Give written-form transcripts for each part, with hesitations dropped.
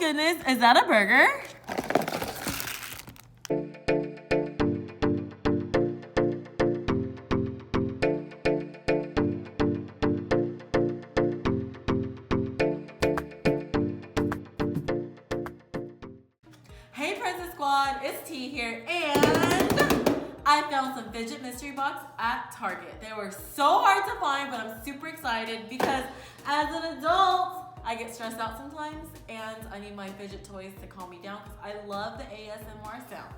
goodness, is that a burger? Hey Princess Squad, it's T here, and I found some Fidget mystery box at Target. They were so hard to find, but I'm super excited because as an adult, I get stressed out sometimes, and I need my Fidget toys to calm me down because I love the ASMR sound.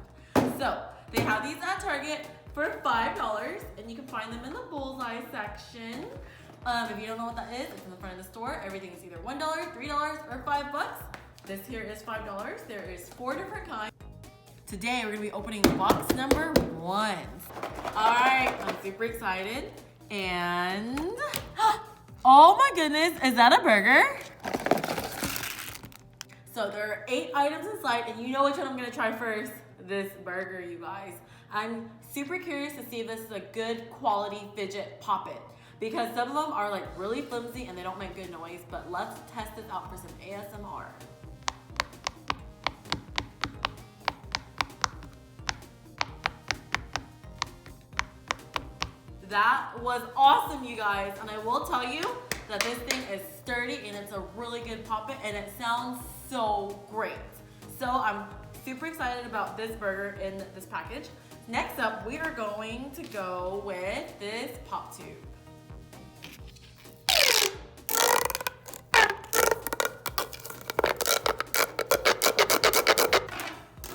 So they have these at Target for $5, and you can find them in the bullseye section. If you don't know what that is, it's in the front of the store. Everything is either $1, $3, or $5. This here is $5. There is 4 different kinds. Today we're gonna be opening box number 1. All right, I'm super excited. And, oh my goodness, is that a burger? So there are 8 items inside, and you know which one I'm gonna try first. This burger, you guys. I'm super curious to see if this is a good quality Fidget Pop-It, because some of them are like really flimsy and they don't make good noise, but let's test this out for some ASMR. That was awesome, you guys, and I will tell you that this thing is sturdy and it's a really good pop-it and it sounds so great. So I'm super excited about this burger in this package. Next up, we are going to go with this pop tube.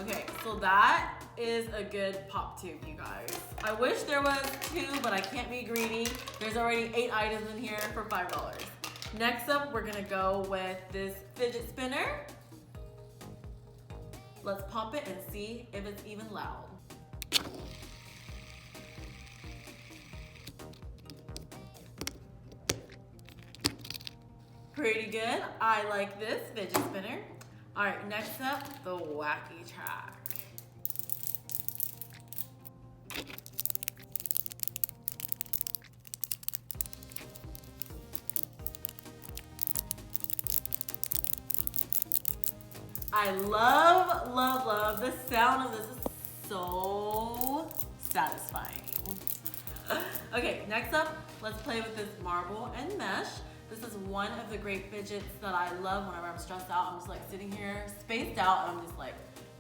Okay, so that is a good pop tube, you guys. I wish there was 2, but I can't be greedy. There's already 8 items in here for $5. Next up, we're gonna go with this fidget spinner. Let's pop it and see if it's even loud. Pretty good. I like this fidget spinner. All right, next up, the wacky track. I love, love, love. The sound of this is so satisfying. Okay, next up, let's play with this marble and mesh. This is one of the great fidgets that I love whenever I'm stressed out. I'm just like sitting here, spaced out, and I'm just like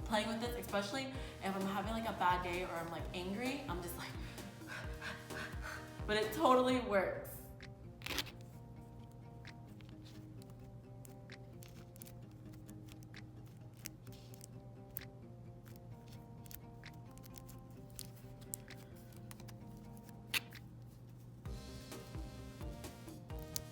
playing with this, especially if I'm having like a bad day or I'm like angry. I'm just like, but it totally works.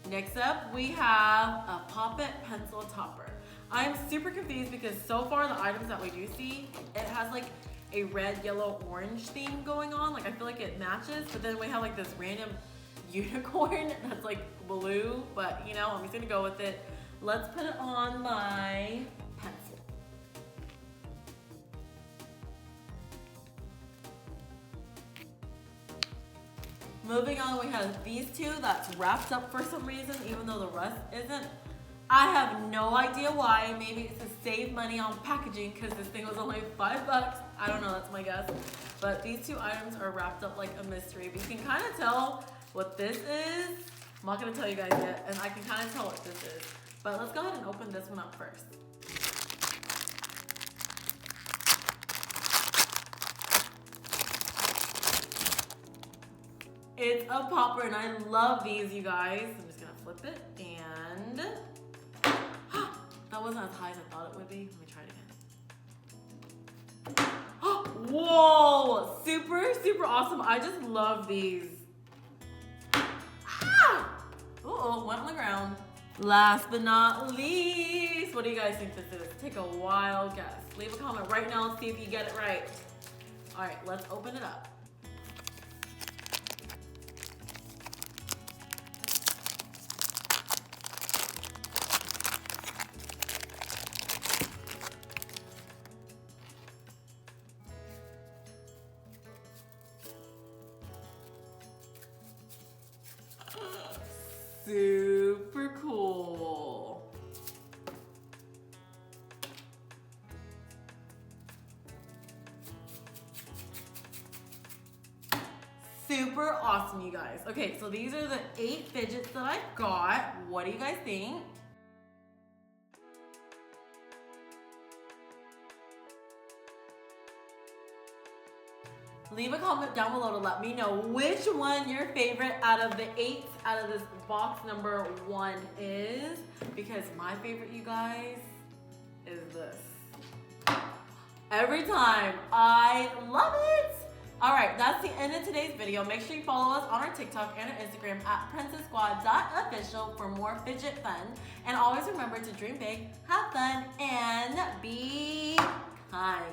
Next up, we have a Pop-It pencil topper. I'm super confused because so far the items that we do see, it has like a red, yellow, orange theme going on. Like I feel like it matches, but then we have like this random unicorn that's like blue, but you know, I'm just gonna go with it. Let's put it on my pencil. Moving on, we have these 2 that's wrapped up for some reason, even though the rest isn't. I have no idea why. Maybe it's to save money on packaging because this thing was only $5. I don't know, that's my guess. But these 2 items are wrapped up like a mystery. But you can kind of tell what this is. I'm not gonna tell you guys yet, and I can kind of tell what this is. But let's go ahead and open this one up first. It's a popper, and I love these, you guys. I'm just gonna flip it, and that wasn't as high as I thought it would be. Let me try it again. Whoa, super, super awesome. I just love these. Ah! Uh-oh, went on the ground. Last but not least, what do you guys think this is? Take a wild guess. Leave a comment right now and see if you get it right. All right, let's open it up. Super cool. super awesome, you guys. Okay, so these are the 8 fidgets that I got. What do you guys think? Leave a comment down below to let me know which one your favorite out of the 8 out of this box number 1 is. Because my favorite, you guys, is this. Every time. I love it. Alright, that's the end of today's video. Make sure you follow us on our TikTok and our Instagram at PrincessSquad.Official for more fidget fun. And always remember to dream big, have fun, and be kind.